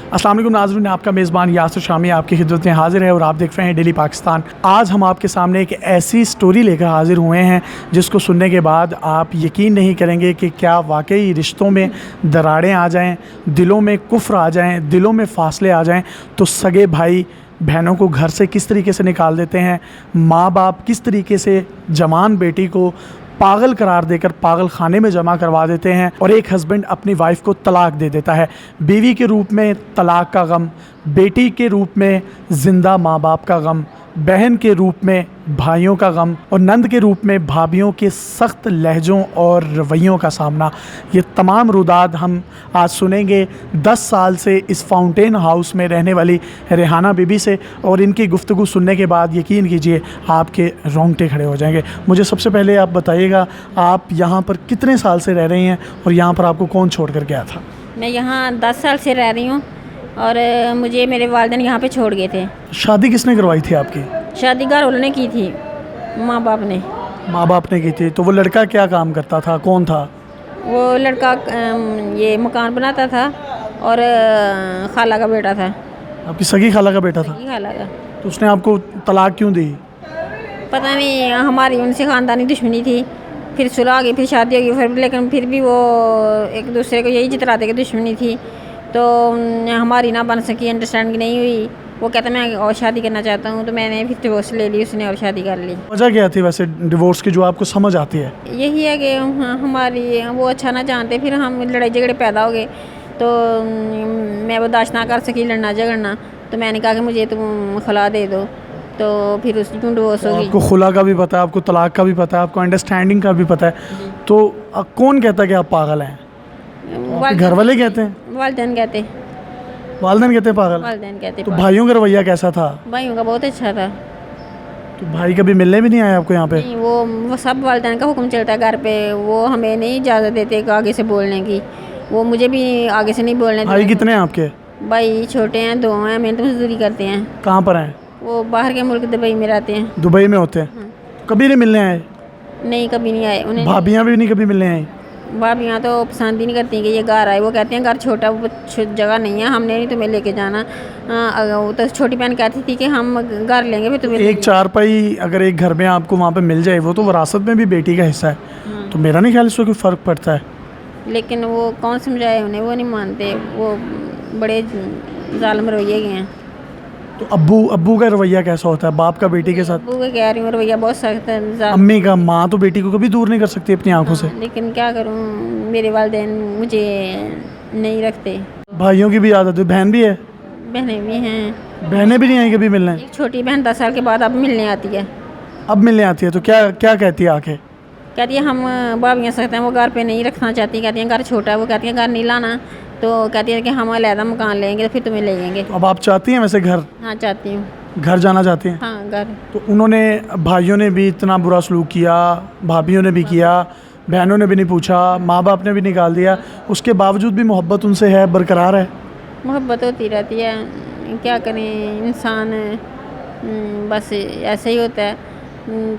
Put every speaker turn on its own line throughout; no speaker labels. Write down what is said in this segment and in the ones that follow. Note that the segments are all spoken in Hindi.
अस्सलाम वालेकुम नाज़रीन, आपका मेज़बान यासिर शामी आपकी खिदमत में हाज़िर है और आप देख रहे हैं डेली पाकिस्तान। आज हम आपके सामने एक ऐसी स्टोरी लेकर हाज़िर हुए हैं जिसको सुनने के बाद आप यकीन नहीं करेंगे कि क्या वाकई रिश्तों में दरारें आ जाएं, दिलों में कुफ्र आ जाएं, दिलों में फ़ासले आ जाएं तो सगे भाई बहनों को घर से किस तरीके से निकाल देते हैं, माँ बाप किस तरीके से जवान बेटी को पागल करार देकर पागल खाने में जमा करवा देते हैं और एक हस्बैंड अपनी वाइफ को तलाक दे देता है। बीवी के रूप में तलाक का गम, बेटी के रूप में ज़िंदा माँ बाप का गम, बहन के रूप में भाइयों का गम और नंद के रूप में भाभियों के सख्त लहजों और रवैयों का सामना। ये तमाम रुदाद हम आज सुनेंगे 10 साल से इस फाउंटेन हाउस में रहने वाली रेहाना बीबी से, और इनकी गुफ्तगू सुनने के बाद यकीन कीजिए आपके रोंगटे खड़े हो जाएंगे। मुझे सबसे पहले आप बताइएगा, आप यहाँ पर कितने साल से रह रही हैं और यहाँ पर आपको कौन छोड़ कर गया था?
मैं यहाँ 10 साल से रह रही हूँ और मुझे मेरे वालिदैन यहाँ पे छोड़ गए थे।
शादी किसने करवाई थी आपकी?
शादी घर वालों ने की थी, माँ बाप ने।
माँ बाप ने की थी। तो वो लड़का क्या काम करता था, कौन था?
वो लड़का ये मकान बनाता था और खाला का बेटा था।
आपकी सगी खाला का बेटा था?
सगी खाला का।
तो उसने आपको तलाक क्यों दी?
पता नहीं, हमारी उनसे ख़ानदानी दुश्मनी थी, फिर सुलह हो गई, फिर शादी हो गई, फिर लेकिन फिर भी वो एक दूसरे को यही जितलाते कि दुश्मनी थी, तो हमारी ना बन सकी, अंडरस्टैंडिंग नहीं हुई। वो कहता मैं और शादी करना चाहता हूँ, तो मैंने फिर डिवोर्स ले ली, उसने और शादी कर ली।
वजह क्या थी वैसे डिवोर्स की जो आपको समझ आती है?
यही है कि हमारी वो अच्छा ना जानते, फिर हम लड़ाई झगड़े पैदा हो गए, तो मैं बर्दाश्त ना कर सकी लड़ना झगड़ना, तो मैंने कहा कि मुझे तुम खला दे दो, तो फिर उसकी डिवोर्स हो गई।
आपको खुला का भी पता है, आपको तलाक का भी पता है, आपको अंडरस्टैंडिंग का भी पता है, तो कौन कहता है कि आप पागल हैं? घर वाले कहते हैं?
वालिदैन कहते।
वालिदैन कहते हैं पागल?
वालिदैन कहते।
तो भाइयों का रवैया कैसा था?
भाइयों का बहुत अच्छा था।
तो भाई कभी मिलने भी नहीं आए आपको यहाँ पे?
नहीं, वो सब वालिदैन का हुक्म चलता है घर पे, वो हमें नहीं इजाज़त देते आगे से बोलने की, वो मुझे भी आगे से नहीं बोलने देते।
भाई कितने हैं आपके?
भाई छोटे हैं, 2 हैं, मेहनत मजदूरी करते हैं।
कहाँ पर हैं?
वो बाहर के मुल्क दुबई में रहते हैं।
दुबई में होते हैं? कभी नहीं मिलने आए?
नहीं, कभी नहीं आए। उन्हें
भाभियाँ भी नहीं कभी मिलने आई?
भाभियाँ तो पसंद ही नहीं करती कि ये घर आए, वो कहते हैं घर छोटा, वो जगह नहीं है, हमने नहीं तुम्हें लेके जाना। वो तो छोटी बहन कहती थी कि हम घर लेंगे फिर तुम्हें।
एक चारपाई अगर एक घर में आपको वहाँ पे मिल जाए, वो तो विरासत में भी बेटी का हिस्सा है, तो मेरा नहीं ख्याल इसमें कोई फ़र्क पड़ता है।
लेकिन वो कौन समझाए उन्हें, वो नहीं मानते, वो बड़े जालिम रवैये के हैं।
तो अब्बू का रवैया कैसा होता है बाप का बेटी के साथ?
अब्बू का कह रही हूँ रवैया बहुत सख्त है।
अम्मी का? माँ तो बेटी को कभी दूर नहीं कर सकती अपनी आंखों से।
लेकिन क्या करूँ, मेरे वालिदैन मुझे नहीं रखते।
भाइयों की भी आदत है? बहन भी है?
बहनें भी हैं।
बहनें भी नहीं आई कभी मिलने?
एक छोटी बहन 10 साल के बाद अब मिलने आती है।
अब मिलने आती है तो क्या क्या कहती है आके?
कहती है हम भाभियाँ सख्त हैं, वो घर पे नहीं रखना चाहती, कहती हैं घर छोटा है, वो कहती हैं घर नहीं लाना, तो कहती है कि हम अलहदा मकान लेंगे तो फिर तुम्हें ले जाएंगे।
तो अब आप चाहती हैं वैसे घर?
हाँ चाहती हूँ।
घर जाना चाहती हैं?
हाँ घर।
तो उन्होंने, भाइयों ने भी इतना बुरा सलूक किया, भाभियों ने भी किया, बहनों ने भी नहीं पूछा, माँ बाप ने भी निकाल दिया, उसके बावजूद भी मोहब्बत उनसे है, बरकरार है?
मोहब्बत होती रहती है, क्या करें इंसान, बस ऐसे ही होता है।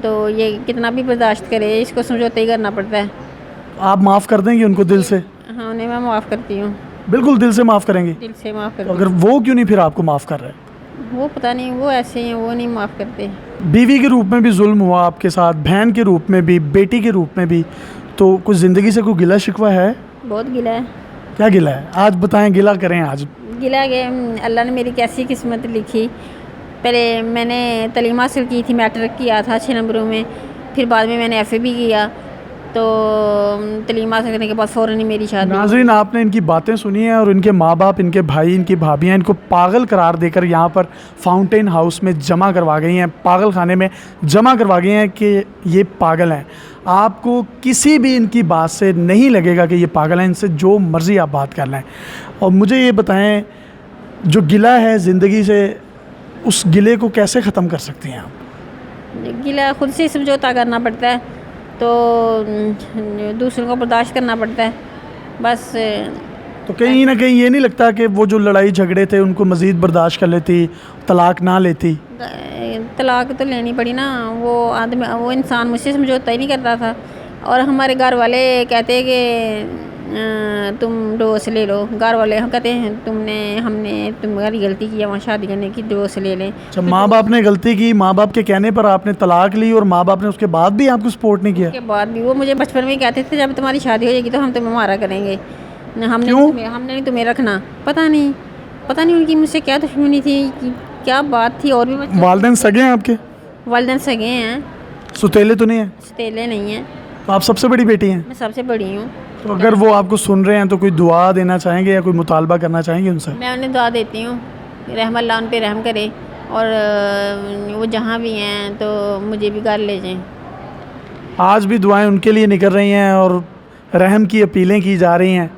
तो ये कितना भी बर्दाश्त करे, इसको समझौता ही करना पड़ता है।
आप माफ़ कर देंगे उनको दिल से?
हाँ, उन्हें मैं माफ़ करती हूँ,
बिल्कुल दिल से माफ़ करेंगे?
दिल से माफ़
तो
करती
अगर वो क्यों नहीं फिर आपको माफ़ कर रहे?
हूँ। वो पता नहीं, वो ऐसे ही हैं, वो नहीं माफ़ करते।
बीवी के रूप में भी जुल्म हुआ आपके साथ, बहन के रूप में भी, बेटी के रूप में भी, तो कुछ ज़िंदगी से कोई गिला शिकवा है?
बहुत गिला है।
क्या गिला है? आज बताएं, गिला करें आज।
गिला के अल्लाह ने मेरी कैसी किस्मत लिखी। पहले मैंने तलीम हासिल की थी, मैट्रिक किया था 6 नंबरों में, फिर बाद में मैंने FA भी किया, तो तलीम हासिल करने के बाद फ़ौरन ही मेरी शादी।
नाज़रीन, आपने इनकी बातें सुनी हैं और इनके माँ बाप, इनके भाई, इनकी भाभियाँ इनको पागल करार देकर यहाँ पर फाउंटेन हाउस में जमा करवा गई हैं, पागल खाने में जमा करवा गई हैं कि ये पागल हैं। आपको किसी भी इनकी बात से नहीं लगेगा कि ये पागल हैं, इनसे जो मर्ज़ी आप बात कर लें। और मुझे ये बताएं, जो गिला है ज़िंदगी से, उस गिले को कैसे ख़त्म कर सकती हैं आप?
गिला खुद से समझौता करना पड़ता है, तो दूसरों को बर्दाश्त करना पड़ता है बस।
तो कहीं ना कहीं ये नहीं लगता कि वो जो लड़ाई झगड़े थे उनको मज़ीद बर्दाश्त कर लेती, तलाक ना लेती?
तलाक तो लेनी पड़ी ना, वो आदमी, वो इंसान मुझसे समझौता ही नहीं करता था, और हमारे घर वाले कहते कि तुम डिवोर्स ले लो। घर वाले हम कहते हैं तुम्हारी गलती की है वहाँ शादी करने की, डिवोर्स ले लें।
अच्छा, माँ बाप ने गलती की, माँ बाप के कहने पर आपने तलाक ली और माँ बाप ने उसके बाद भी आपको सपोर्ट नहीं किया?
उसके बाद भी वो मुझे बचपन में ही कहते थे जब तुम्हारी शादी हो जाएगी तो हम तुम्हें मारा करेंगे, हमने नहीं तुम्हें रखना। पता नहीं उनकी मुझसे क्या दुश्मनी थी, क्या बात थी। और भी
वालिदैन सगे हैं आपके?
वालिदैन सगे हैं,
सुतेले तो नहीं है?
सतीले नहीं हैं।
तो आप सबसे बड़ी बेटी हैं?
मैं सबसे बड़ी हूँ।
तो अगर वो आपको सुन रहे हैं तो कोई दुआ देना चाहेंगे या कोई मुतालबा करना चाहेंगे उनसे?
मैं उन्हें दुआ देती हूँ, रहम अल्लाह उन पे रहम करे और वो जहाँ भी हैं तो मुझे भी घर ले जाएं।
आज भी दुआएं उनके लिए निकल रही हैं और रहम की अपीलें की जा रही हैं।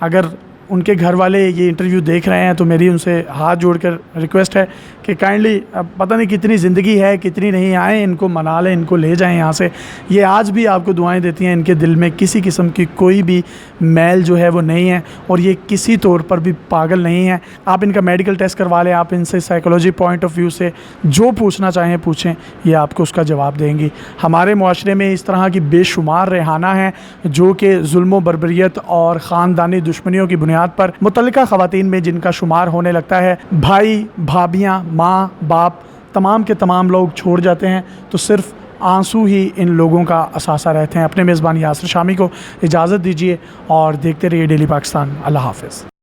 अगर उनके घर वाले ये इंटरव्यू देख रहे हैं तो मेरी उनसे हाथ जोड़कर रिक्वेस्ट है कि काइंडली, अब पता नहीं कितनी ज़िंदगी है कितनी नहीं, आए इनको मना लें, इनको ले जाएं यहाँ से। ये आज भी आपको दुआएं देती हैं, इनके दिल में किसी किस्म की कोई भी मैल जो है वो नहीं है और ये किसी तौर पर भी पागल नहीं है। आप इनका मेडिकल टेस्ट करवा लें, आप इनसे साइकोलॉजी पॉइंट ऑफ व्यू से जो पूछना चाहें पूछें, ये आपको उसका जवाब देंगी। हमारे मुआशरे में इस तरह की बेशुमार रेहाना हैं जो कि जुल्म बर्बरियत और ख़ानदानी दुश्मनियों की बुनियाद पर मुतल्लिका ख़वातीन में जिनका शुमार होने लगता है, भाई भाभियाँ, माँ बाप, तमाम के तमाम लोग छोड़ जाते हैं तो सिर्फ़ आंसू ही इन लोगों का असासा रहते हैं। अपने मेज़बान यासिर शामी को इजाज़त दीजिए और देखते रहिए डेली पाकिस्तान। अल्लाह हाफ़िज़।